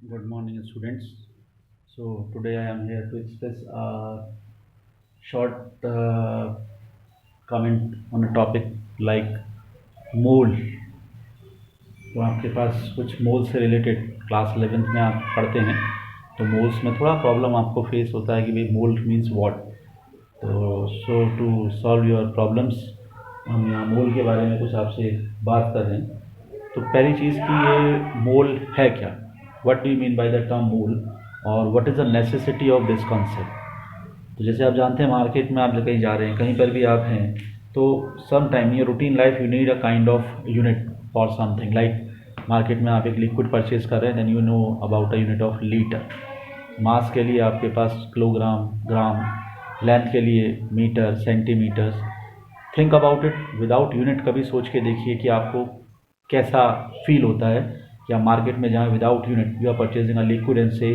Good morning, students. So today I am here to express a short comment on a topic like मोल। तो आपके पास कुछ मोल से related class 11th में आप पढ़ते हैं, तो मोल्स में थोड़ा प्रॉब्लम आपको फेस होता है कि भाई मोल मीन्स व्हाट। तो टू सॉल्व योर प्रॉब्लम्स हम यहाँ मोल के बारे में कुछ आपसे बात कर रहे हैं। तो पहली चीज़ कि ये मोल है क्या, what do you mean by the term mole, और what is the necessity of this concept. तो जैसे आप जानते हैं मार्केट में आप जब कहीं जा रहे हैं, कहीं पर भी आप हैं, तो सम टाइम ये routine life you need a kind of unit for something. Like market में आप एक लिक्विड परचेज कर रहे हैं, then you know about a unit of litre. Mass के लिए आपके पास किलोग्राम, ग्राम, लेंथ के लिए metre, centimetres. Think about it without unit. कभी सोच के देखिए कि आपको कैसा फील होता है कि आप मार्केट में जाएं without unit, you are purchasing a liquid and से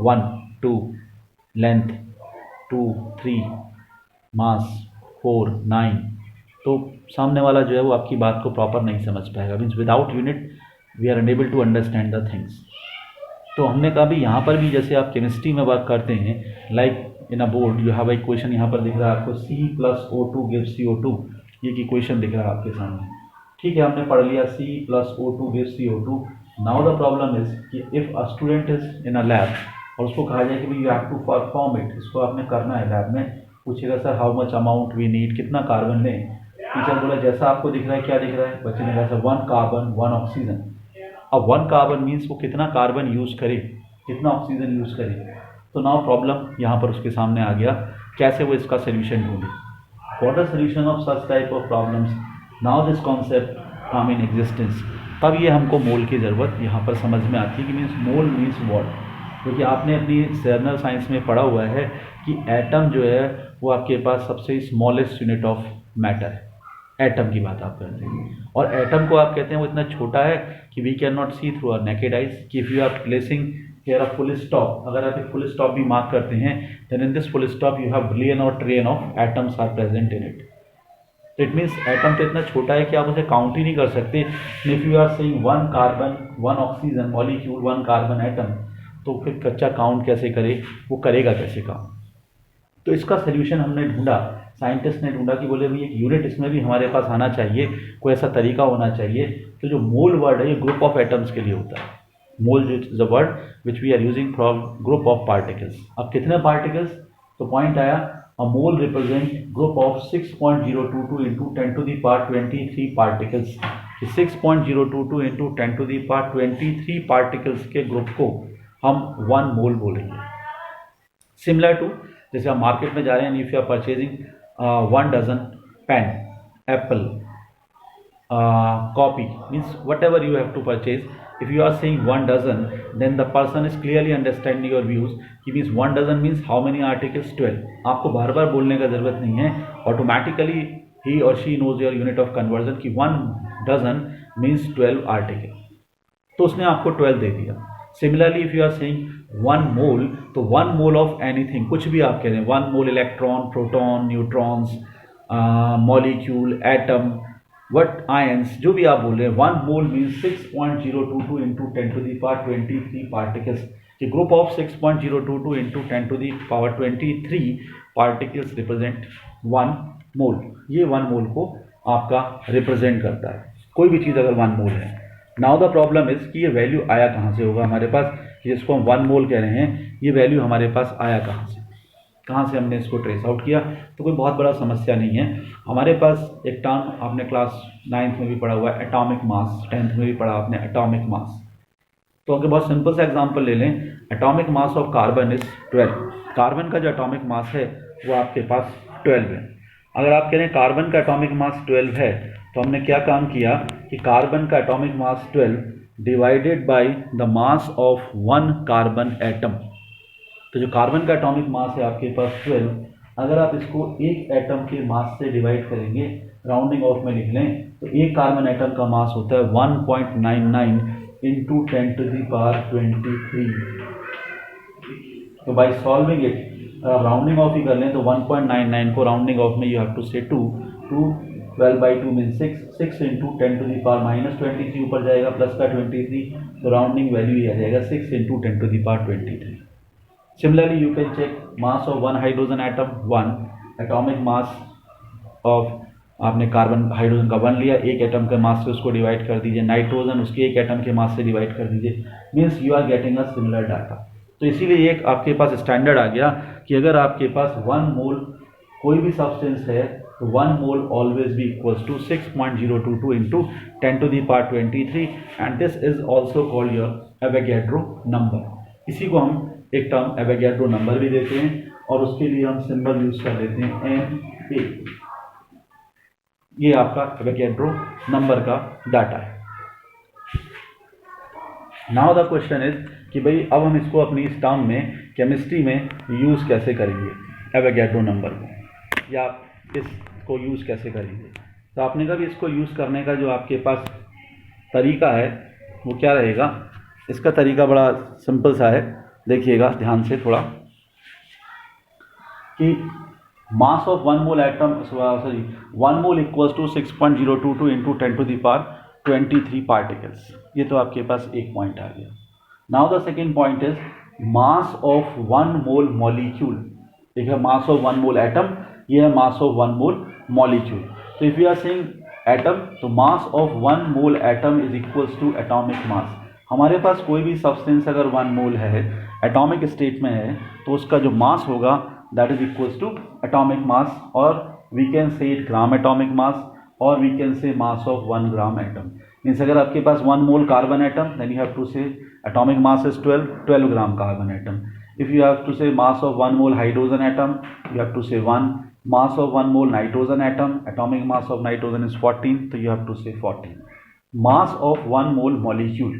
1 2 लेंथ, 2 3 मास, 4 9। तो सामने वाला जो है वो आपकी बात को प्रॉपर नहीं समझ पाएगा। Means without unit we are unable to understand the things. तो हमने कहा भी यहाँ पर भी जैसे आप केमिस्ट्री में वर्क करते हैं, like in a board you have equation, यहाँ पर दिख रहा है आपको C+O2 गिव्स CO2। ये इक्वेशन दिख रहा है आपके सामने। ठीक है, हमने पढ़ लिया C+O2 gives CO2। Now the problem is कि if a student is in a lab और उसको कहा जाए कि भाई you have to perform it, इसको आपने करना है लैब में, पूछेगा sir how much amount we need, कितना कार्बन लें। टीचर बोला जैसा आपको दिख रहा है, क्या दिख रहा है, बच्चे ने कहा सर 1 कार्बन 1 ऑक्सीजन। अब 1 कार्बन मीन्स वो कितना कार्बन यूज़ करे, कितना ऑक्सीजन यूज़ करे। तो नाउ प्रॉब्लम यहाँ पर उसके सामने आ गया, कैसे वो इसका सोल्यूशन ढूंढे। For the solution of such type of problems now this concept come in existence. तब ये हमको मोल की ज़रूरत यहाँ पर समझ में आती है कि मीन्स मोल मीन्स वॉट। क्योंकि आपने अपनी जर्नल साइंस में पढ़ा हुआ है कि एटम जो है वो आपके पास सबसे स्मॉलेस्ट यूनिट ऑफ मैटर है। एटम की बात आप करते हैं, और एटम को आप कहते हैं वो इतना छोटा है कि we can not see through our naked eyes. कि if you are placing here a full stop, अगर आप एक फुल स्टॉप भी मार्क करते हैं, then in this full stop you have billion और trillion of atoms are present in it. It means atom तो इतना छोटा है कि आप उसे काउंट ही नहीं कर सकते। If you are saying 1 carbon 1 oxygen molecule 1 carbon atom, तो फिर कच्चा काउंट कैसे करे, वो करेगा कैसे काम। तो इसका सोल्यूशन हमने ढूंढा, साइंटिस्ट ने ढूंढा कि बोले भाई एक यूनिट इसमें भी हमारे पास आना चाहिए, कोई ऐसा तरीका होना चाहिए। तो जो मोल वर्ड है ये ग्रुप ऑफ एटम्स के लिए होता है। मोल जो is the word which we are using from group of particles. अब कितने पार्टिकल्स, तो पॉइंट आया a mole represent group of 6.022 into 10⁻23 particles. 6.022 into 10⁻23 particles के ग्रुप को हम 1 मोल बोलेंगे। सिमिलर टू जैसे आप मार्केट में जा रहे हैं, if you are purchasing 1 dozen pen, apple, copy, means whatever you have to purchase, if you are saying 1 dozen, then the person is clearly understanding your views कि means 1 dozen means how many articles, 12। आपको बार बार बोलने का ज़रूरत नहीं है, automatically he or she knows your unit of conversion कि 1 dozen means 12 article। तो उसने आपको 12 दे दिया। Similarly if you are saying 1 mole, तो 1 मोल ऑफ एनीथिंग, कुछ भी आप कह रहे हैं, 1 मोल electron, proton, neutrons, molecule, atom, what ions, जो भी आप बोल रहे हैं, 1 मोल मीन्स 6.022 इंटू 10⁻23 पार्टिकल्स। कि group of 6.022 into 10⁻23 particles represent 1 मोल। ये 1 मोल को आपका रिप्रेजेंट करता है, कोई भी चीज़ अगर 1 मोल है। नाउ द प्रॉब्लम इज कि ये वैल्यू आया कहाँ से होगा हमारे पास, जिसको हम 1 मोल कह रहे हैं, ये वैल्यू हमारे पास आया कहाँ से, कहाँ से हमने इसको ट्रेस आउट किया। तो कोई बहुत बड़ा समस्या नहीं है। हमारे पास एक टर्म आपने क्लास 9th में भी पढ़ा हुआ है, एटॉमिक मास, 10th में भी पढ़ा आपने एटॉमिक मास। तो अगर बहुत सिंपल सा एग्जांपल ले लें, atomic mass of carbon is 12। Carbon का जो एटॉमिक मास है वो आपके पास 12 है। अगर आप कह रहे हैं कार्बन का एटॉमिक मास 12 है, तो हमने क्या काम किया कि कार्बन का atomic mass 12 divided by the mass of 1 carbon atom. तो जो कार्बन का एटॉमिक मास है आपके पास 12, अगर आप इसको एक एटम के मास से डिवाइड करेंगे, राउंडिंग ऑफ में लिख लें, तो एक कार्बन एटम का मास होता है 1.99 इंटू 10⁻23। तो by solving it, rounding off ही कर लें, तो 1.99 को राउंडिंग ऑफ में you have to say 2 12/2 mean 6 into 10⁻⁻23 ऊपर जाएगा प्लस का 23, तो राउंडिंग वैल्यू ये आ जाएगा 6 into 10⁻23। Similarly you can check mass of one hydrogen atom 1, atomic mass of आपने कार्बन हाइड्रोजन का 1 लिया, एक एटम के मास से उसको डिवाइड कर दीजिए, नाइट्रोजन उसके एक एटम के मास से डिवाइड कर दीजिए, means you are getting a similar data. तो इसीलिए एक आपके पास स्टैंडर्ड आ गया कि अगर आपके पास 1 मोल कोई भी सब्सटेंस है तो 1 mole always be equals to 6.022 into 10⁻23 and this is also called your Avogadro number. इसी को हम एक टर्म एवोगैड्रो नंबर भी देते हैं और उसके लिए हम सिंबल यूज कर लेते हैं NA। ये आपका एवोगैड्रो नंबर का डाटा है। नाउ द क्वेश्चन इज कि भाई अब हम इसको अपनी इस टर्म में केमिस्ट्री में यूज़ कैसे करेंगे एवोगैड्रो नंबर को, या इसको यूज़ कैसे करेंगे। तो आपने कहा कि इसको यूज़ करने का जो आपके पास तरीका है वो क्या रहेगा। इसका तरीका बड़ा सिंपल सा है, देखिएगा ध्यान से थोड़ा, कि mass of 1 mole atom 1 mole equals to 6.022 into 10⁻23 particles. ये तो आपके पास एक पॉइंट आ गया। Now the second point is mass of 1 mole molecule. देखिए मास ऑफ 1 मोल एटम, ये है मास ऑफ 1 मोल मॉलिक्यूल। तो if you are saying atom, तो mass of 1 mole atom is equals to atomic mass. हमारे पास कोई भी substance अगर 1 मोल है, एटॉमिक स्टेट में है, तो उसका जो मास होगा that is equals to atomic mass, और we can say it gram atomic mass, और we can say mass of 1 gram atom. Means अगर आपके पास 1 mole carbon atom, then you have to say atomic mass is 12 gram carbon atom. If you have to say mass of 1 mole hydrogen atom, you have to say 1 mass of 1 mole nitrogen atom, atomic mass of nitrogen is 14, तो you have to से 14। मास of 1 mole molecule,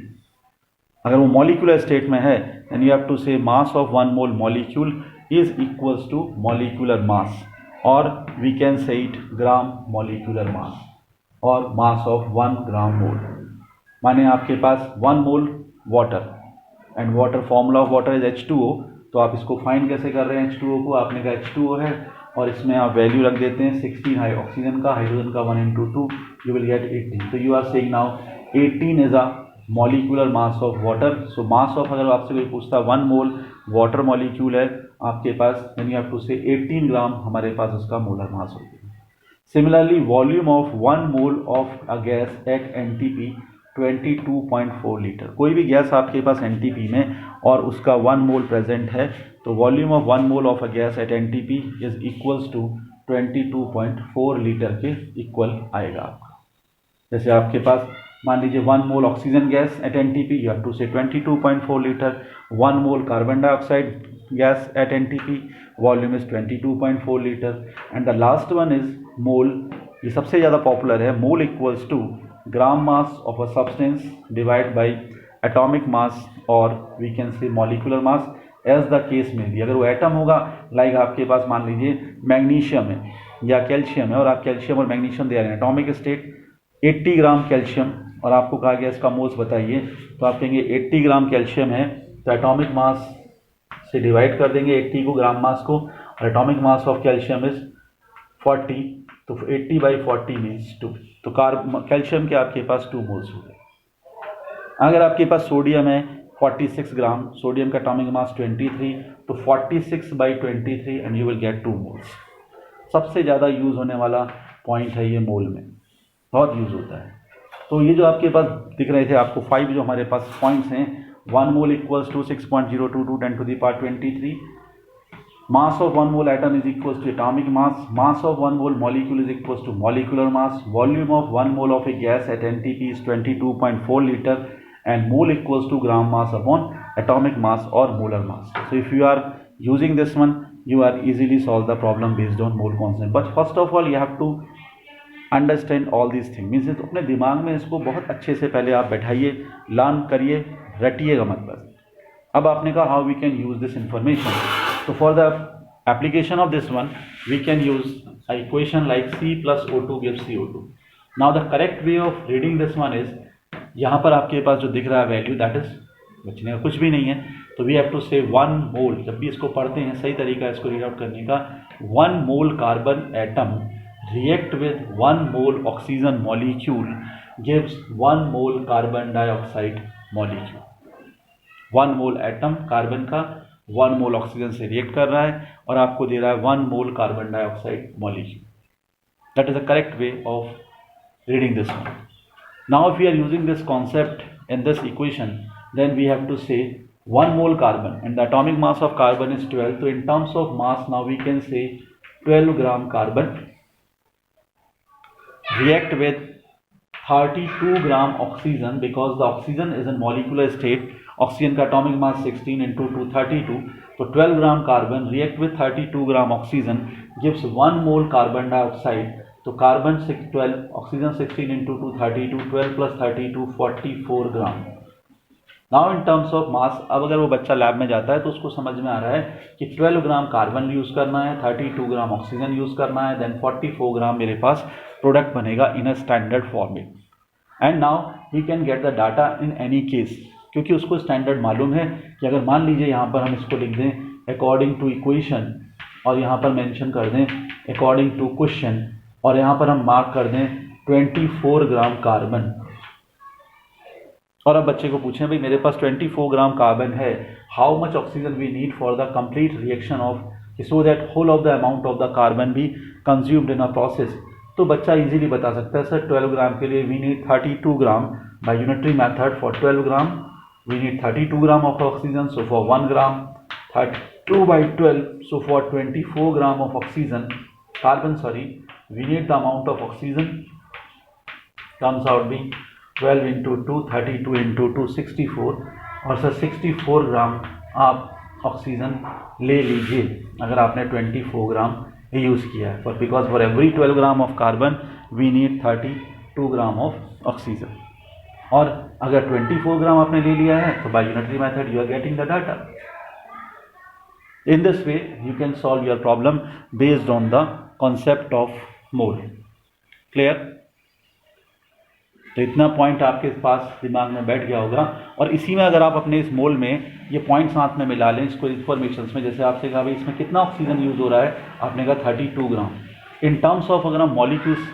अगर वो molecular state में है, then you have to say mass of 1 mole molecule is equals to molecular mass, or we can say it gram molecular mass or mass of 1 gram mole। माने आपके पास 1 मोल water, and water formula of water is H2O। तो आप इसको find कैसे कर रहे हैं H2O को, आपने कहा H2O है और इसमें आप वैल्यू रख देते हैं 16 है ऑक्सीजन का, हाइड्रोजन का 1 into 2, यू विल गेट 18। तो you are saying now 18 is a molecular mass of water. So mass of, अगर आपसे कोई पूछता 1 मोल वाटर मॉलिक्यूल है आपके पास, देन यू हैव टू से 18 ग्राम हमारे पास उसका मोलर मास हो गया। Similarly volume of 1 mole of a gas at NTP 22.4 litre. कोई भी गैस आपके पास NTP में और उसका 1 मोल प्रेजेंट है, तो volume of 1 mole of a gas at NTP is equals to 22.4 litre के इक्वल आएगा आपका। जैसे आपके पास मान लीजिए 1 mole oxygen gas at NTP, you have to say 22.4 litre. 1 mole carbon dioxide gas at NTP, volume is 22.4 litre. And the last one is mole, ये सबसे ज़्यादा पॉपुलर है। Mole equals to gram mass of a substance divide by atomic mass, और we can say molecular mass as the case में भी। अगर वो atom होगा, लाइक आपके पास मान लीजिए मैग्नीशियम है या कैल्शियम है, और आप कैल्शियम और मैग्नीशियम दे रहे हैं एटॉमिक स्टेट 80 ग्राम कैल्शियम, और आपको कहा गया इसका मोल्स बताइए, तो आप कहेंगे 80 ग्राम कैल्शियम है, तो एटॉमिक मास से डिवाइड कर देंगे 80 को, ग्राम मास को, और atomic mass of calcium is 40, तो 80/40 मीन्स 2। तो कैल्शियम के आपके पास 2 मोल्स हो गए। अगर आपके पास सोडियम है 46 ग्राम, सोडियम का एटॉमिक मास 23, तो 46/23 and you will get 2 moles. सबसे ज़्यादा यूज़ होने वाला पॉइंट है ये मोल में, बहुत यूज़ होता है। तो ये जो आपके पास दिख रहे थे आपको 5 जो हमारे पास पॉइंट्स हैं, 1 mole equals to 6.022 10⁻23, mass of 1 mole atom is equals to atomic mass, mass of 1 mole molecule is equals to molecular mass, volume of 1 mole of a gas at NTP is 22.4 litre, and mole equals to gram mass upon atomic mass और molar mass. So if you are using this one, you are easily solve the problem based on mole constant, but first of all you have to understand all this thing. Means अपने दिमाग में इसको बहुत अच्छे से पहले आप बैठाइए, learn करिए, रटिएगा मत बस। अब आपने कहा how we can use this information, तो for the application of this one we can use a equation like C+O2 gives CO2। Now the correct way of reading this one is, यहाँ पर आपके पास जो दिख रहा है वैल्यू दैट इज बचने का कुछ भी नहीं है, तो वी हैव टू से 1 मोल। जब भी इसको पढ़ते हैं सही तरीका है इसको रीड आउट करने का, 1 mole carbon atom react with 1 mole oxygen molecule gives 1 mole carbon dioxide molecule. 1 mole atom carbon का 1 मोल ऑक्सीजन से रिएक्ट कर रहा है और आपको दे रहा है 1 mole carbon dioxide molecule. That is the correct way of reading this one. Now if we are using this concept in this equation, then we have to say 1 mole carbon and the atomic mass of carbon is 12. So in terms of mass, now we can say 12 gram carbon react with 32 gram oxygen, because the oxygen is in molecular state. Oxygen का atomic mass 16 into 2 32. So 12 gram carbon react with 32 gram oxygen gives 1 mole carbon dioxide. तो carbon 12, oxygen 16 into 2 32, 12 plus 32 44 gram. Now in terms of mass, अब अगर वो बच्चा lab में जाता है तो उसको समझ में आ रहा है कि 12 ग्राम कार्बन यूज़ करना है, 32 ग्राम ऑक्सीजन यूज़ करना है, देन 44 ग्राम मेरे पास प्रोडक्ट बनेगा in a standard format. And now we can get the data in any case, क्योंकि उसको स्टैंडर्ड मालूम है कि अगर मान लीजिए यहाँ पर हम इसको लिख दें अकॉर्डिंग टू इक्वेशन और यहाँ पर मेंशन कर दें अकॉर्डिंग टू क्वेश्चन और यहाँ पर हम मार्क कर दें 24 ग्राम कार्बन, और अब बच्चे को पूछें भाई मेरे पास 24 ग्राम कार्बन है, how much oxygen we need for the complete reaction of, so that whole of the amount of the carbon be consumed in a process. तो बच्चा इजीली बता सकता है सर 12 ग्राम के लिए we need 32 gram by unitary method. For 12 gram we need 32 gram of oxygen, so for 1 gram 32 by 12, so for 24 gram of oxygen carbon, we need the amount of oxygen comes out being 12 into 2 32 into 2 64, और sir 64 ग्राम आप oxygen ले लीजिए अगर आपने 24 ग्राम use किया है. Because for every 12 gram of carbon we need 32 gram of oxygen, और अगर 24 ग्राम आपने ले लिया है तो by unitary method you are getting the data. In this way you can solve your problem based on the concept of mole. Clear? तो इतना point आपके पास दिमाग में बैठ गया होगा, और इसी में अगर आप अपने इस मोल में ये पॉइंट साथ में मिला लें इसको इन्फॉर्मेशन में, जैसे आपसे कहा भाई इसमें कितना ऑक्सीजन यूज हो रहा है, आपने कहा 32 ग्राम. इन टर्म्स ऑफ अगर हम मॉलिक्यूल्स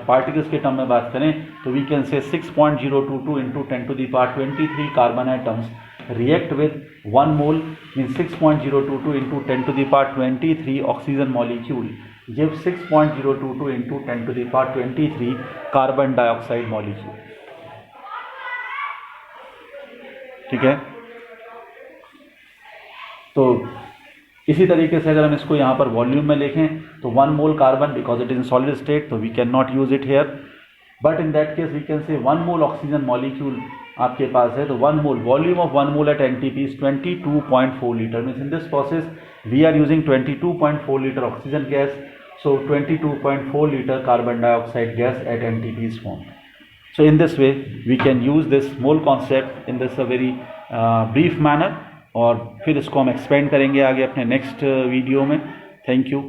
पार्टिकल्स के टर्म में बात करें तो वी कैन से 6.022 into 10⁻23 carbon atoms react with 1 mole means 6.022 into 10⁻23 oxygen molecule gives 6.022 into 10⁻23 carbon dioxide molecule. ठीक है, तो इसी तरीके से अगर हम इसको यहाँ पर वॉल्यूम में लिखें तो 1 mole carbon, because it is in solid state तो we can not use it here, but in that case we can say 1 mole oxygen molecule आपके पास है तो 1 mole volume of 1 mole at NTP is 22.4 litre. Means in this process we are using 22.4 litre oxygen gas, so 22.4 litre carbon dioxide gas at NTP is formed. So in this way we can use this mole concept in this a very brief manner, और फिर इसको हम expand करेंगे आगे अपने next video में. Thank you.